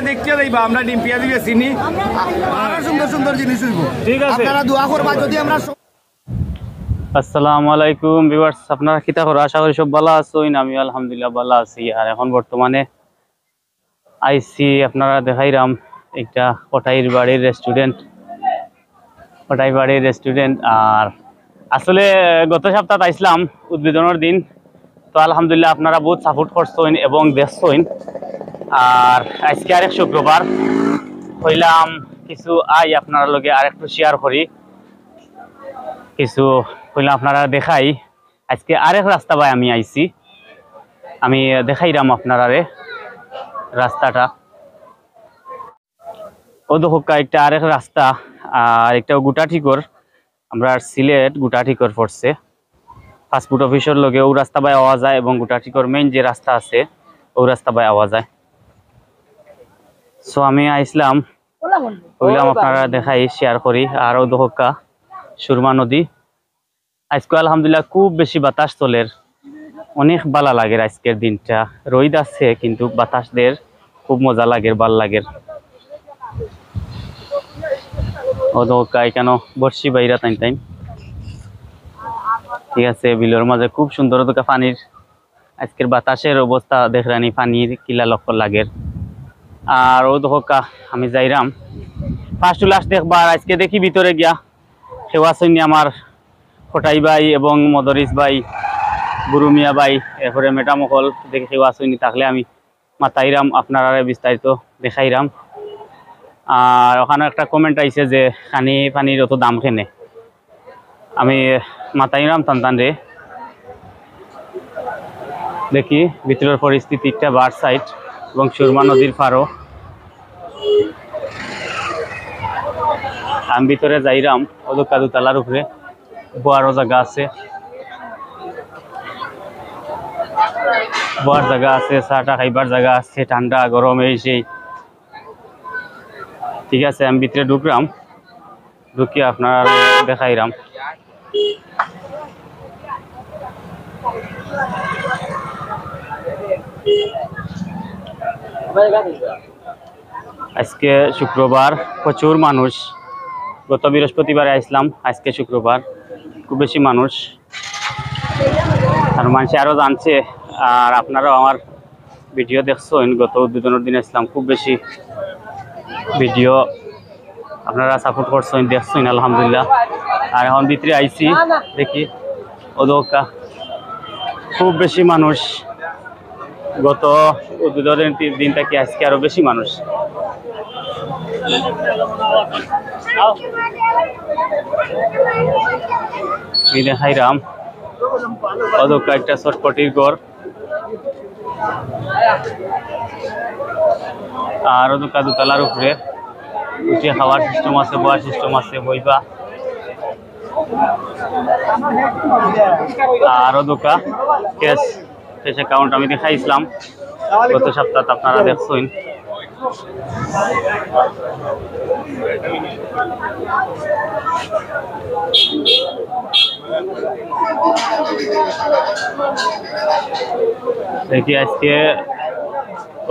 দেখতে যাইবা আমরা ডিম পেঁয়াজ দিয়ে চিনি আরো সুন্দর সুন্দর জিনিস হইব। ঠিক আছে, আপনারা দোয়া করবা যদি আমরা। আসসালামু আলাইকুম ভিউয়ার্স, আপনারা কিতা করো? আশা করি সব ভালো আছেন। আমি আলহামদুলিল্লাহ ভালো আছি। আর এখন বর্তমানে আইসি আপনারা দেখাইরাম একটা কোটাই বাড়ির রেস্টুরেন্ট। আর আসলে গত সপ্তাহে আইসলাম উদ্বোধনের দিন, তো আলহামদুলিল্লাহ আপনারা বহুত সাপোর্ট করছেন এবং দেখছেন। আর আজকে আরেক শুক্রবার হইলাম কিছু আপনারা লগে আর একটু শেয়ার করি, কিছু হইলাম আপনারা দেখাই। আজকে আরেক রাস্তা ভাই আমি আইছি, আমি দেখাইরাম আপনারা রাস্তাটা। ও দেখো একটা আরেক রাস্তা, আর একটা গুটাঠিকর, আমরা সিলেট গুটাঠিকর পড়ছে ফাস্টফুড অফিসের লগে ও রাস্তা বাই আওয়া যায়, এবং গুটাঠিকর মেইন যে রাস্তা আছে ও রাস্তা বাই আওয়া যায়। সো আমি আইসলাম হইলাম আপনারা দেখাই শেয়ার করি। আর ও দেখো সুরমা নদী। আজকে আলহামদুলিল্লাহ খুব বেশি বাতাস চলের, অনেক ভালো লাগে আজকের দিনটা। রোদ আছে কিন্তু বাতাসদের খুব মজা লাগে, ভাল লাগে। ও দোকাই কেন বর্ষি বাইরা টাইম ঠিক আছে। বিলের মাঝে খুব সুন্দর দোকা পানির আজকের বাতাসের অবস্থা দেখরানি, পানির কিলা লক্ষ্য লাগে। আর ও দোকা আমি যাইরাম ফার্স্ট টু লাস্ট দেখবার। আজকে দেখি ভিতরে গিয়া সেবা সৈন্য আমার ফটাই ভাই এবং মদরিস ভাই, বুরুমিয়া ভাই, এরপরে মেটামকল দেখে সেবা সৈন্য থাকলে আমি মাতাইরাম আপনারা বিস্তারিত দেখাইরাম। আর ওখানে একটা কমেন্ট আইছে যে পানির অত দাম কেনে, আমি মাতাইরাম টান রে। দেখি ভিতরের পরিস্থিতিটা বার সাইড এবং সুরমা নদীর পারও। আমি ভিতরে যাইরাম, ওদকা দুতলার উপরে বড় জায়গা আছে, বড় জায়গা আছে, চাটা খাইবার জায়গা আছে, ঠান্ডা গরম এই সেই। ঠিক আছে, আমি ভিতরে ঢুকলাম, ঢুকি আপনারা দেখাইরাম। আজকে শুক্রবার, প্রচুর মানুষ। গত বৃহস্পতিবারে আসলাম, আজকে শুক্রবার খুব বেশি মানুষ, আর মানুষ আরও জানছে। আর আপনারাও আমার ভিডিও দেখছেন, গত উদ্বোধনের দিন আসলাম, খুব বেশি ভিডিও আপনারা সাপোর্ট করছেন, দেখছেন আলহামদুলিল্লাহ। আর এখন ভিতরে আইছি, দেখি ওদকা খুব বেশি মানুষ। গত উদ্বোধনের দিন থেকে আজকে আরো বেশি মানুষ। দেখাইরাম ওদকা একটা চটপটির ঘর, আর ওদকা দুতলার উপরে উঠে খাওয়ার সিস্টেম আছে, বয়ার সিস্টেম আছে, বইবা। আর ওদকা ক্যাশ অ্যাকাউন্ট আমি দেখাইছিলাম গত সপ্তাহে, আপনারা দেখছেন। দেখি আজকে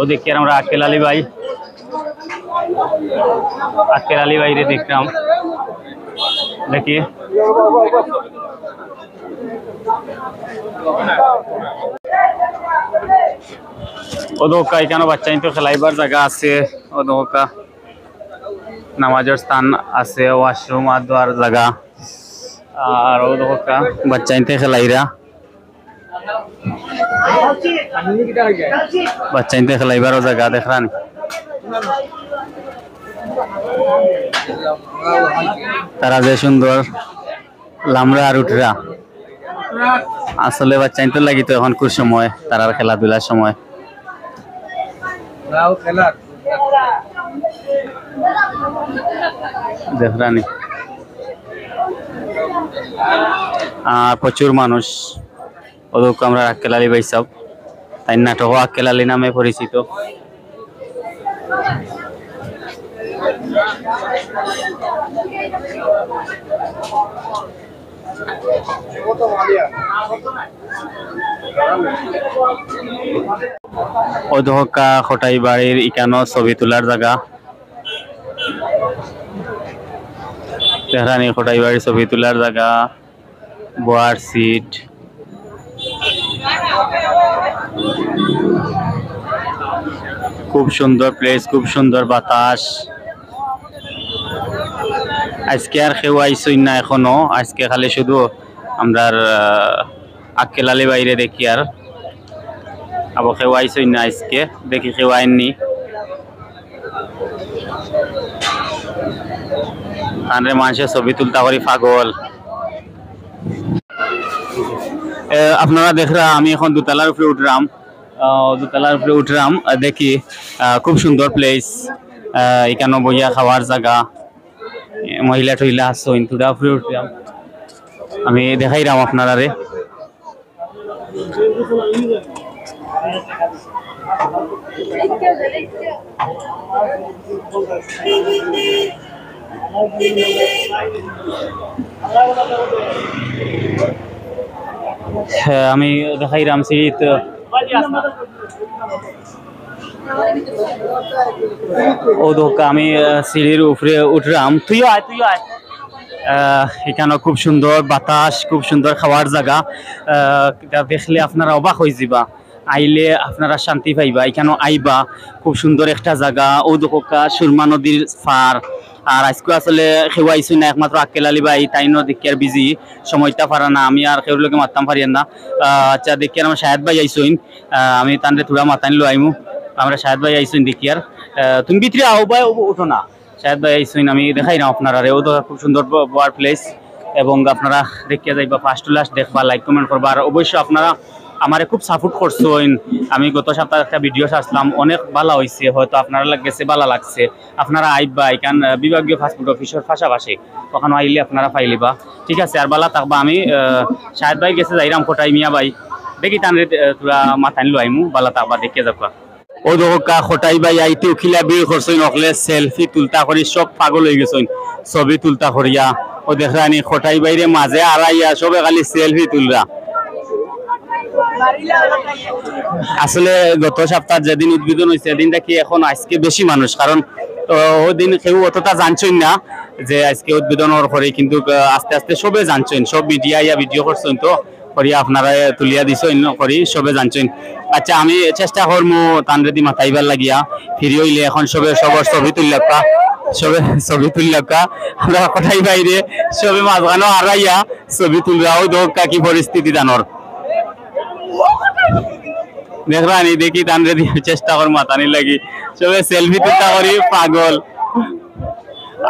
ওদিকে আমরা আক্কেল আলী ভাইরে দেখলাম। দেখি ওদকা এখানে বাচ্চা তো খেলাইবার জায়গা আছে, ওদকা নামাজের স্থান আছে, ওয়াশরুম আর দোয়ার জায়গা। আর ওদকা বাচ্চা খেলাইরা, বাচ্চা খেলাইবারও জায়গা দেখলাম। তারা যে সুন্দর লামড়া আর উঠরা, আসলে বাচ্চা তো লাগিত এখন খুব সময় তারার খেলাধুলার সময়। দেখরানি প্রচুর মানুষ। ওদক আমরা আক্কেল আলী ভাই সব, তাই নাটক আক্কেল আলী নামে পরিচিত। অধকা খটাই বাড়ির ইকানো ছবি তোলার জায়গা তেহরানি খটাই বাড়ির ছবি তোলার জায়গা বোয়ার সিট খুব সুন্দর প্লেস খুব সুন্দর বাতাস আজকে আর কেউ আইসই না এখনো আজকে খালি শুধু আমরা আক্কেল আলী বাইরে দেখি আর আবার কেউ আইসই না আজকে দেখি কেউ আইননি কানরে মানুষের ছবি তুলতা করি পাগল আপনারা দেখরা আমি এখন দোতলার উপরে উঠলাম দেখি খুব সুন্দর প্লেস এখানে বইয়া খাওয়ার জায়গা মহিলা টহিলা আসছো ইন্টুটা উপরে উঠলাম আমি দেখাইলাম আপনারা রে আমি দেখাইলাম সিঁড়িত ও দোকা আমি সিঁড়ির উপরে উঠলাম তুই আয় এখানে খুব সুন্দর বাতাস খুব সুন্দর খাওয়ার জায়গা দেখলে আপনারা অবাক হয়ে যাবা আইলে আপনারা শান্তি পাইবা এখানে আইবা খুব সুন্দর একটা জায়গা ও দোকা সুরমা নদীর পার আর আজকে আসলে কেউ আইসি না একমাত্র আক্কেল আলী ভাই তাই দেখি আর বিজি সময়টা পারা না আমি আর কেউ লোকে মারতাম পারি না আচ্ছা দেখি আর আমার শাহেদ ভাই আইসইন আমি তানরে থোড়া মাতানি লো আইমু আমরা শাহেদ ভাই আইসইন দেখি আর তুমি ভিতরে আও ভাই উঠো না শাহেদ ভাই আইসইন আমি দেখাই না আপনারা ও তো খুব সুন্দর বোয়ার প্লেস এবং আপনারা দেখিয়া যাইবা ফার্স্ট টু লাস্ট দেখবা লাইক কমেন্ট করবা আর অবশ্যই আপনারা আমারে খুব সাপোর্ট করছেন আমি গত সপ্তাহে একটা ভিডিও ছাড়লাম অনেক ভালো হয়েছে হয়তো আপনারা লাগছে ভালো লাগছে আপনারা আইবা এখান বিভাগীয় ফাস্টফুড অফিসের পাশাপাশি ওখানে আইলে আপনারা পাইলিবা ঠিক আছে আর ভালো থাকবা আমি শাহেদ ভাই গেছে যাইরাম কোটাই মিয়া ভাই দেখি তানরে তোরা মাথায় লো আইমু ভালো থাকবা দেখিয়ে যাবা ও দোকা খটাই ভাই আইতে উখিলা বিয়ে করছেন নকলে সেলফি তুলতা করি সব পাগল হয়ে গেছেন ছবি তুলতা করিয়া ও দেখরানি খটাই বাইরে মাঝে আড়াইয়া সবে খালি সেলফি তুলরা আসলে গত সপ্তাহ যেদিন উদ্বোধন হয়েছে সেদিনটা কি এখন আজকে বেশি মানুষ কারণ ওই দিন কেউ অতটা জানছেন না যে আজকে উদ্বোধন করে কিন্তু আস্তে আস্তে সবে জানছেন সব মিডিয়া ইয়া ভিডিও করছেন তো করিয়া আপনারা তুলিয়া দিছেন করি সবে জানছেন আচ্ছা আমি চেষ্টা করবো তানরেদি মাথাইবার লাগিয়া ফিরি হইলে এখন সবে সবার ছবি তুললাকা সবে ছবি তুললাকা আমরা কোথায় বাইরে সবে মাঝখানে হারাইয়া ছবি তুলরাও দোকা কি পরিস্থিতি জানর দেখবানি দেখি তানরে দিয়ে চেষ্টা কর মাতানি লাগি সবে সেলফি তুলতা করি পাগল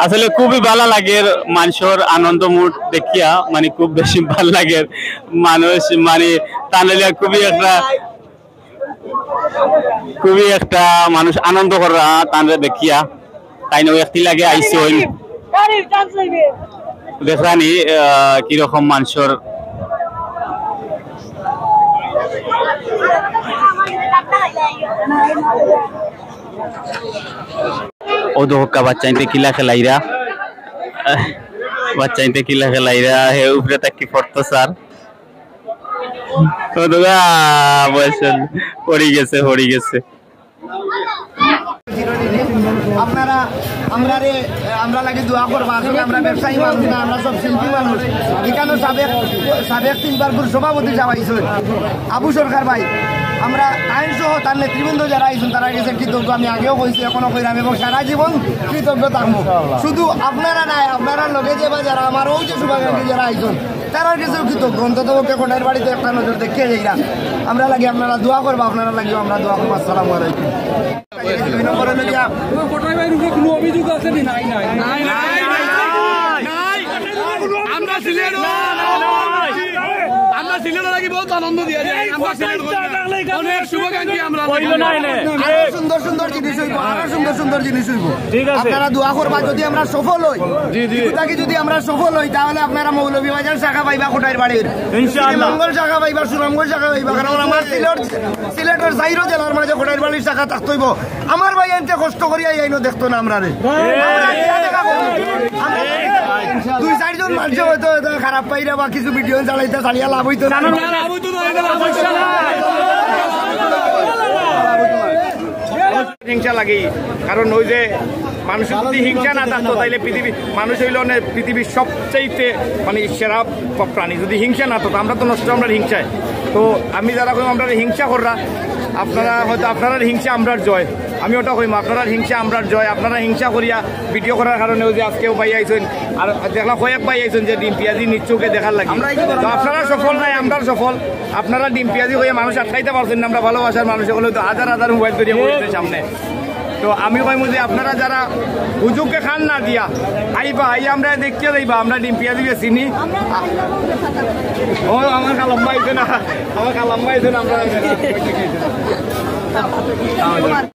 আসলে খুবই ভালো লাগে মানুষের আনন্দ মুড দেখিয়া মানে খুব বেশি ভালো লাগে মানুষ মানে তানলে খুবই একটা মানুষ আনন্দ করা তানরে দেখিয়া তাই না একটি লাগে আইসি দেখরানি কিরকম মানুষের ও দোকা বাচ্চাইতে কিলা খেলাইরা হে উপরে তাকি পড়তো স্যার ও দোকা বসেন পড়ি গেছে আপনারা আমরা লাগে দোয়া করবো আসলে আমরা ব্যবসায়ী মানুষ না আমরা সব শিল্পী মানুষ এখানে সাবেক 3 বার সভাপতি যাওয়াইছেন আবু সরকার ভাই আমরা আইন সহ তার নেতৃবৃন্দ যারা আইছেন তারা গেছে কৃতজ্ঞ আমি আগেও কইছি এখনো কইলাম এবং সারা জীবন কৃতজ্ঞ থাকবো শুধু আপনারা নাই আপনারা লগে যাবা যারা আমার ওই যে শুভাকাঙ্ক্ষী যারা আইছেন তারা গেছে কৃতজ্ঞ অন্তত কোটার বাড়িতে একটা নজর দেখিয়ে যাইরা আমরা লাগে আপনারা দোয়া করবো আপনারা লাগে আমরা দোয়া করবো আসসালামু আলাইকুম 2 নম্বরে লইয়া কোটার বাইরে কোনো অভিযোগ আছে নি নাই আমরা সিলেট লাগি বহুত আনন্দ দিয়া যায় আমরা সিলেট অনেক শুভাকাঙ্ক্ষী আমরা সুন্দর জিনিস হইব আরো সুন্দর জিনিস হইব আপনারা দোয়া করবা যদি আমরা সফল হই যদি আমরা সফল হই তাহলে আপনারা মৌলভীবাজার শাখা পাইবা কোটার বাড়ির ইনশাআল্লাহ মঙ্গল শাখা পাইবা সুনামগঞ্জ শাখা পাইবা কারণ আমার সিলেটের জাইরো জেলার মাঝে কোটার বাড়ির শাখা থাকতে হইব আমার ভাই এনতে কষ্ট করিয়া আইনো দেখতো না আমরা রে 2-4 জন মানুষ হয়তো খারাপ পাইরা বা কিছু ভিডিও চালাইতে চালিয়া লাভ হইতো না হিংসা লাগেই, কারণ ওই যে মানুষের যদি হিংসা না থাকতো তাইলে মানুষ হইল পৃথিবীর সবচাইতে মানে সেরা প্রাণী। যদি হিংসা না থাকতো, আমরা তো নষ্ট আমরা হিংসায়। তো আমি যারা কইম আমরা হিংসা কররা, আপনারা হয়তো আপনারা হিংসা আমরার জয়, আমি ওটা কইম আপনারা হিংসা আমরার জয়। আপনারা হিংসা করিয়া ভিডিও করার কারণেও যে আজকেও ভাই আইছেন, আর দেখলাম কয়েক ভাই আইছেন যে ডিম পেঁয়াজি নিশ্চয়কে দেখার লাগে। তো আপনারা সফল নাই, আমরা সফল। আপনারা ডিম পেঁয়াজি হয়ে মানুষ আটকাইতে পারছেন না। আমরা ভালোবাসার মানুষ হলে তো হাজার হাজার মোবাইল তৈরি করতে সামনে। তো আমি কইম যে আপনারা যারা হুজুরকে খান না দিয়া আইবা, আমরা দেখতে যাইবা আমরা ডিম পেঁয়াজি চিনি। ও আমার কালাম্মা আইছে না, আমার কালাম্মা আইছে না, আমরা